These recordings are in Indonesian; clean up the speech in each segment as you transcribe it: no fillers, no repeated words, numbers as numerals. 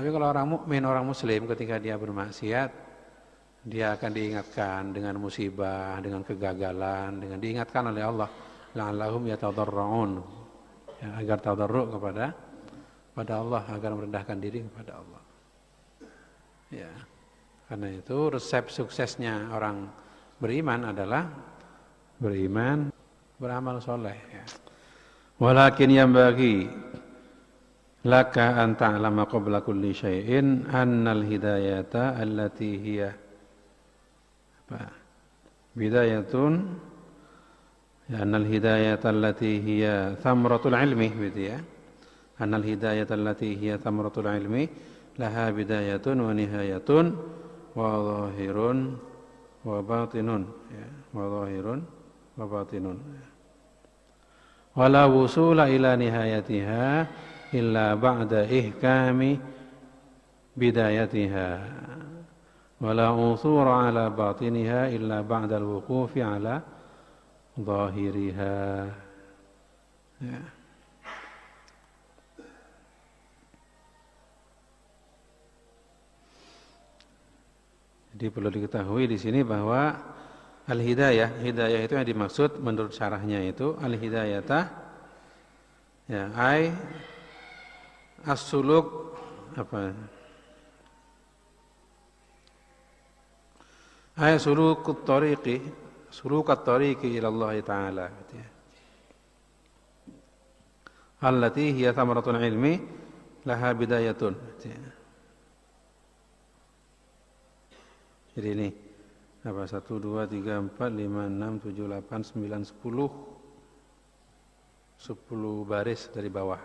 Tapi kalau orang mukmin, orang muslim ketika dia bermaksiat, dia akan diingatkan dengan musibah, dengan kegagalan, dengan diingatkan oleh Allah, la'allahum yatadarra'un, ya, agar tadarru' kepada Allah, agar merendahkan diri kepada Allah. Ya. Karena itu resep suksesnya orang beriman adalah beriman, beramal soleh. Ya. Walakin yanbaghi laka an ta'lama qabla kulli syai'in annal hidayata allati hiya bidayatun, ya, annal hidayata allati hiya thamratul ilmi, gitu ya. Annal hidayata allati hiya thamratul ilmi laha bidayatun wa nihayatun wa zahirun wa batinun, ya, wa zahirun wa batinun. Wala wusula ila nihayatiha illa ba'da ihkami bidayatiha wala usura ala batiniha illa ba'da al-wuqufi ala zahiriha. Ya. Jadi perlu diketahui di sini bahwa al-hidayah, hidayah itu yang dimaksud menurut syarahnya itu al-hidayatah, ya, ai as-suluk apa? Ai sulukut tariqi, sulukat tariqi ila Allah Ta'ala, gitu ya. Allati hiya thamaratul ilmi laha bidayatun, gitu ya. Jadi ini apa, 1, 2, 3, 4, 5, 6, 7, 8, 9, 10 baris dari bawah,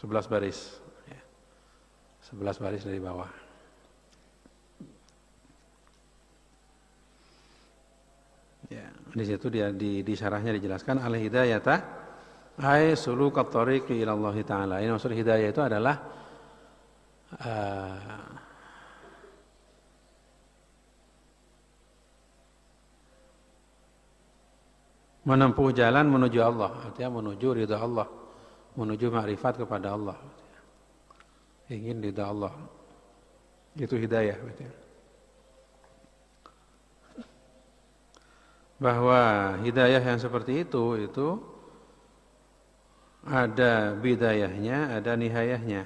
11 baris, ya. 11 baris dari bawah. Ya, di situ dia di syarahnya dijelaskan al-hidayata ai sulukat tariqi ila Allah Ta'ala. Ini maksud hidayah itu adalah menempuh jalan menuju Allah, artinya menuju ridha Allah, menuju ma'rifat kepada Allah, ingin ridha Allah, itu hidayah. Bahwa hidayah yang seperti itu ada bidayahnya, ada nihayahnya,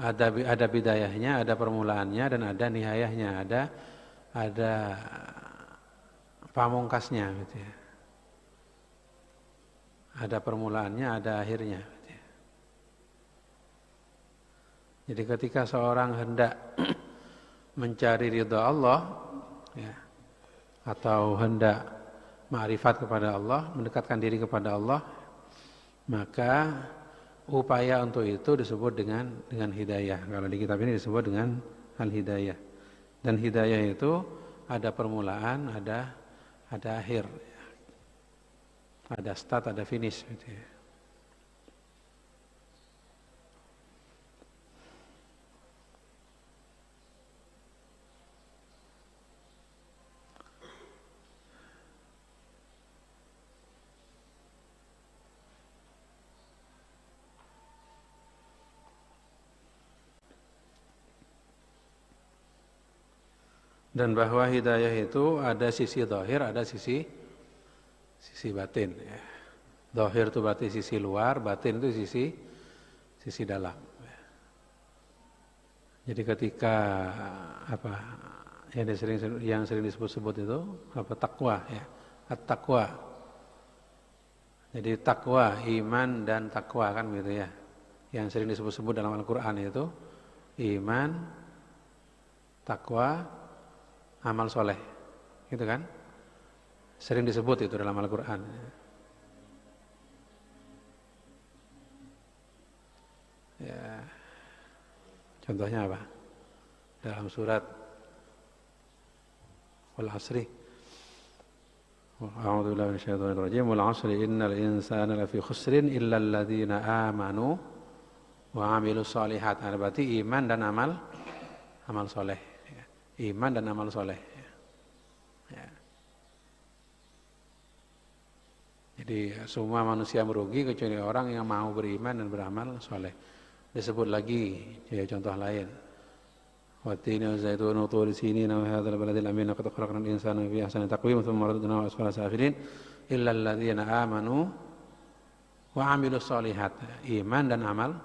ada bidayahnya, ada permulaannya, dan ada nihayahnya, ada pamungkasnya, gitu ya. Ada permulaannya, ada akhirnya. Jadi ketika seorang hendak mencari ridha Allah, ya, atau hendak ma'rifat kepada Allah, mendekatkan diri kepada Allah, maka upaya untuk itu disebut dengan hidayah. Kalau di kitab ini disebut dengan al-hidayah. Dan hidayah itu ada permulaan, ada akhir. Ada start, ada finish, gitu ya. Dan bahwa hidayah itu ada sisi zahir, ada sisi batin, ya. Zahir itu berarti sisi luar, batin itu sisi dalam. Jadi ketika apa yang sering disebut-sebut itu apa, takwa, ya, at-taqwa. Jadi takwa, iman dan takwa, kan gitu ya. Yang sering disebut-sebut dalam Al-Qur'an itu iman, takwa, amal soleh, gitu kan? Sering disebut itu dalam Al-Qur'an. Ya. Contohnya apa? Dalam surat Wal 'Asri. A'udzu billahi minasyaitonir rajim. Wal 'asri innal insana lafi khusrin illa alladziina aamanu wa 'amilus shalihat. Nah, berarti iman dan amal soleh. Ya. Iman dan amal soleh. Ya. Jadi Jadi semua manusia merugi kecuali orang yang mau beriman dan beramal soleh. Disebut lagi, ya contoh lain. Wattini wazaitun wa turi sinin wa hadzal baladil amin laqad khalaqnal insana fi ahsani taqwim thumma radadnahu asfala safilin illa alladziina amanu wa 'amilus shalihat. Iman dan amal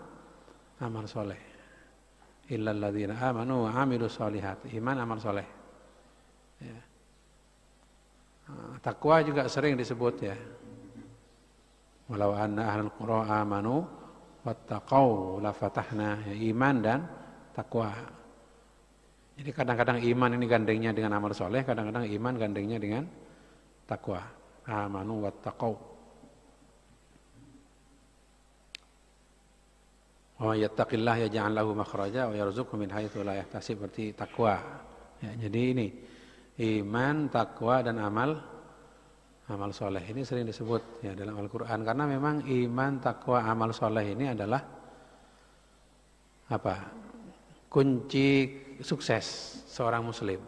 soleh. Illa alladziina amanu wa 'amilus shalihat. Iman, amal soleh. Ya. Takwa juga sering disebut ya. Walau anna ahlul qura amanu wattaqau la fatahna, ya, iman dan takwa. Jadi kadang-kadang iman ini gandengnya dengan amal soleh, kadang-kadang iman gandengnya dengan takwa. Amanu wattaqau. Wa yattaqillah yaj'al lahu makhraja wa yarzuqhu min haitsu la yahtasib, berarti takwa. Ya, jadi ini iman, takwa dan amal soleh ini sering disebut ya dalam Al-Quran, karena memang iman, takwa, amal soleh ini adalah kunci sukses seorang muslim.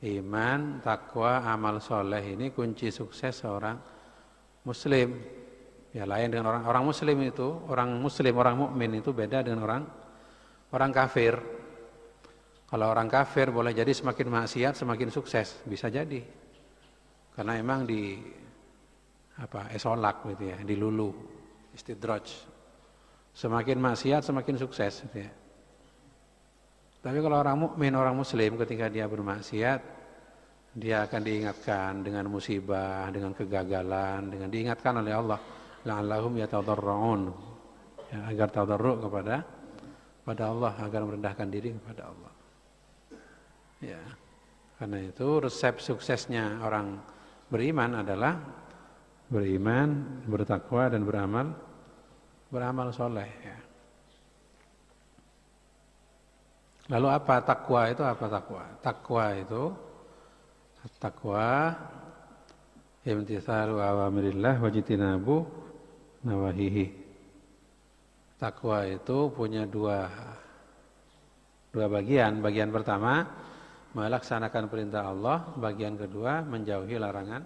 Iman, takwa, amal soleh ini kunci sukses seorang muslim. Ya, lain dengan orang muslim itu, orang mukmin itu beda dengan orang kafir. Kalau orang kafir boleh jadi semakin maksiat semakin sukses, bisa jadi. Karena emang esolak gitu ya, dilulu, istidraj. Semakin maksiat semakin sukses gitu ya. Tapi kalau orang mukmin, orang muslim, ketika dia bermaksiat, dia akan diingatkan dengan musibah, dengan kegagalan, dengan diingatkan oleh Allah, la'allahum yatadarra'un, ya, agar tadarru' kepada Allah, agar merendahkan diri kepada Allah. Ya. Karena itu resep suksesnya orang beriman adalah beriman, bertakwa dan beramal soleh. Ya. Lalu apa takwa itu? Takwa itu imtitsalu awamirillah wajtinabu nawahihi. Takwa itu punya dua bagian. Bagian pertama melaksanakan perintah Allah, bagian kedua menjauhi larangan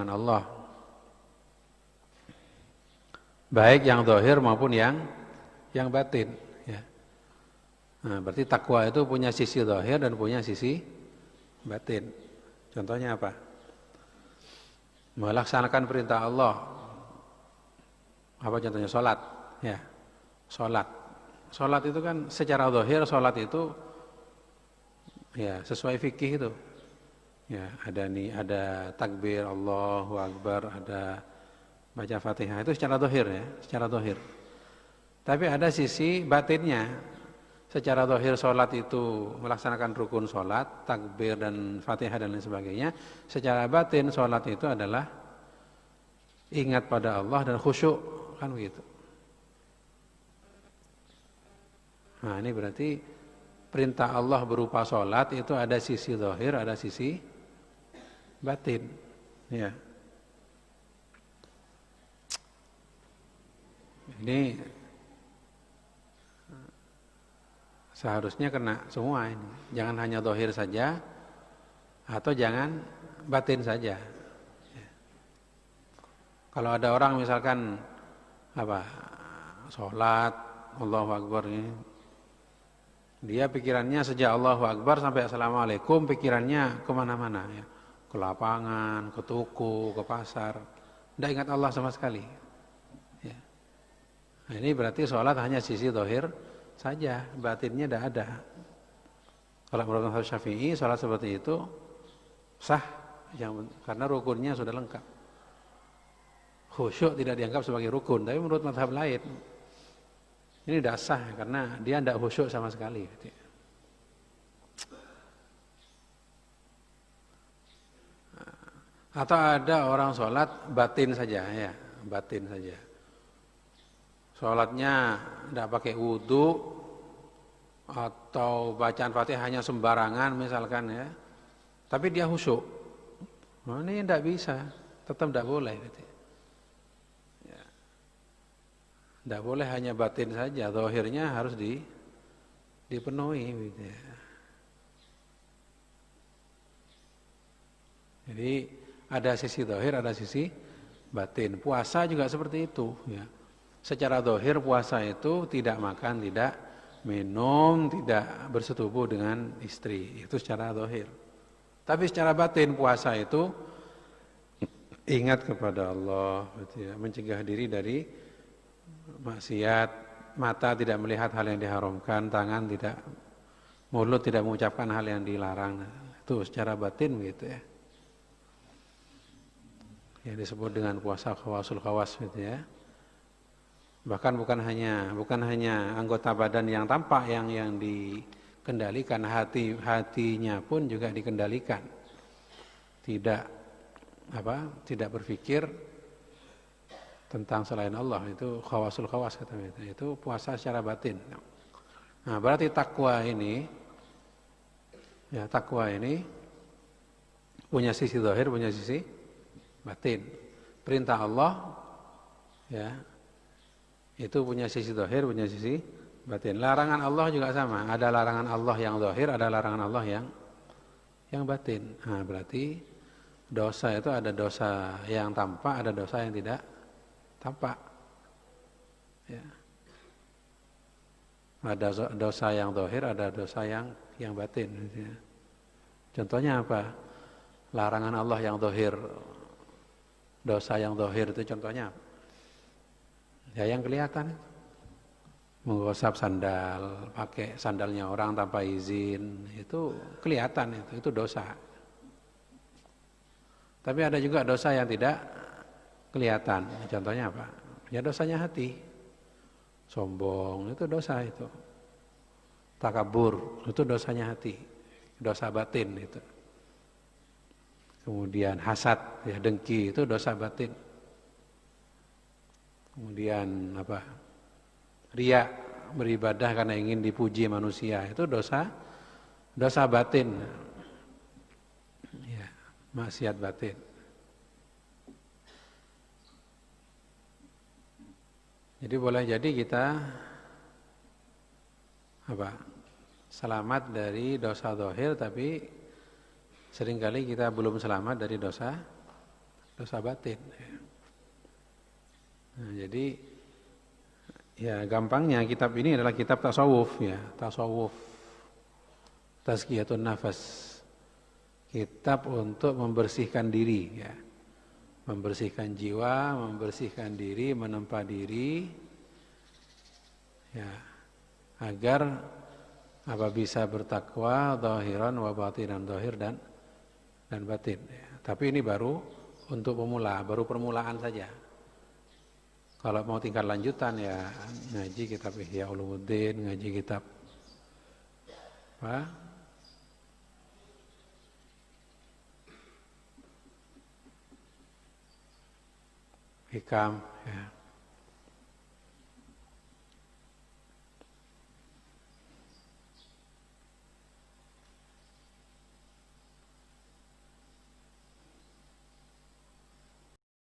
Allah. Baik yang zahir maupun yang batin, ya. Nah, berarti takwa itu punya sisi zahir dan punya sisi batin. Contohnya apa? Melaksanakan perintah Allah. Apa contohnya? Salat, ya. Salat itu kan secara zahir salat itu ya sesuai fikih itu. Ya, ada takbir Allahu Akbar, ada baca Fatihah, itu secara zahir ya, secara zahir. Tapi ada sisi batinnya. Secara zahir salat itu melaksanakan rukun salat, takbir dan Fatihah dan lain sebagainya. Secara batin salat itu adalah ingat pada Allah dan khusyuk, kan begitu. Nah, ini berarti perintah Allah berupa salat itu ada sisi zahir, ada sisi batin, ya. Ini seharusnya kena semua ini. Jangan hanya zahir saja atau jangan batin saja. Ya. Kalau ada orang misalkan salat Allahu Akbar ini, dia pikirannya sejak Allahu Akbar sampai Assalamualaikum pikirannya kemana-mana ya. Ke lapangan, ke toko, ke pasar. Tidak ingat Allah sama sekali. Ya. Nah, ini berarti sholat hanya sisi zahir saja, batinnya tidak ada. Kalau menurut Mazhab Syafi'i, sholat seperti itu sah, karena rukunnya sudah lengkap. Khusyuk tidak dianggap sebagai rukun, tapi menurut mazhab lain ini tidak sah karena dia tidak khusyuk sama sekali. Atau ada orang sholat batin saja, ya, batin saja. Sholatnya tidak pakai wudhu atau bacaan Fatihah hanya sembarangan misalkan ya, tapi dia khusyuk. Nah, ini tidak bisa, tetap tidak boleh. Ya. Tidak boleh hanya batin saja, zahirnya harus dipenuhi. Gitu ya. Jadi ada sisi zahir, ada sisi batin. Puasa juga seperti itu ya. Secara zahir puasa itu tidak makan, tidak minum, tidak bersetubuh dengan istri. Itu secara zahir. Tapi secara batin puasa itu ingat kepada Allah gitu ya, mencegah diri dari maksiat, mata tidak melihat hal yang diharamkan, tangan tidak, mulut tidak mengucapkan hal yang dilarang. Itu secara batin gitu ya. Yang disebut dengan puasa khawasul khawas gitu ya. Bahkan bukan hanya anggota badan yang tampak yang dikendalikan, hatinya pun juga dikendalikan. Tidak berpikir tentang selain Allah, itu khawasul khawas katanya. Itu puasa secara batin. Nah, berarti takwa ini punya sisi zahir, punya sisi batin. Perintah Allah ya itu punya sisi zahir, punya sisi batin. Larangan Allah juga sama. Ada larangan Allah yang zahir, ada larangan Allah yang batin. Nah, berarti dosa itu ada dosa yang tampak, ada dosa yang tidak tampak. Ya. Ada dosa yang zahir, ada dosa yang batin. Ya. Contohnya apa? Larangan Allah yang zahir, dosa yang zahir itu contohnya apa? Ya yang kelihatan itu. Menggosap sandal, pakai sandalnya orang tanpa izin, itu kelihatan, itu dosa. Tapi ada juga dosa yang tidak kelihatan. Contohnya apa? Ya dosanya hati. Sombong, itu dosa itu. Takabur, itu dosanya hati. Dosa batin itu. Kemudian hasad, ya dengki, itu dosa batin. Kemudian apa? Riya, beribadah karena ingin dipuji manusia, itu dosa batin. Ya, maksiat batin. Jadi boleh jadi kita selamat dari dosa zahir, tapi seringkali kita belum selamat dari dosa batin. Nah, jadi ya gampangnya kitab ini adalah kitab tasawuf ya, tasawuf, tazkiyatun nafas, kitab untuk membersihkan diri ya. Membersihkan jiwa, membersihkan diri, menempa diri, ya, agar bisa bertakwa, zahiran wa batinan, zahir dan batin. Ya. Tapi ini baru untuk pemula, baru permulaan saja. Kalau mau tingkat lanjutan ya ngaji kitab Ihya Ulumuddin, ngaji kitab Hikam ya.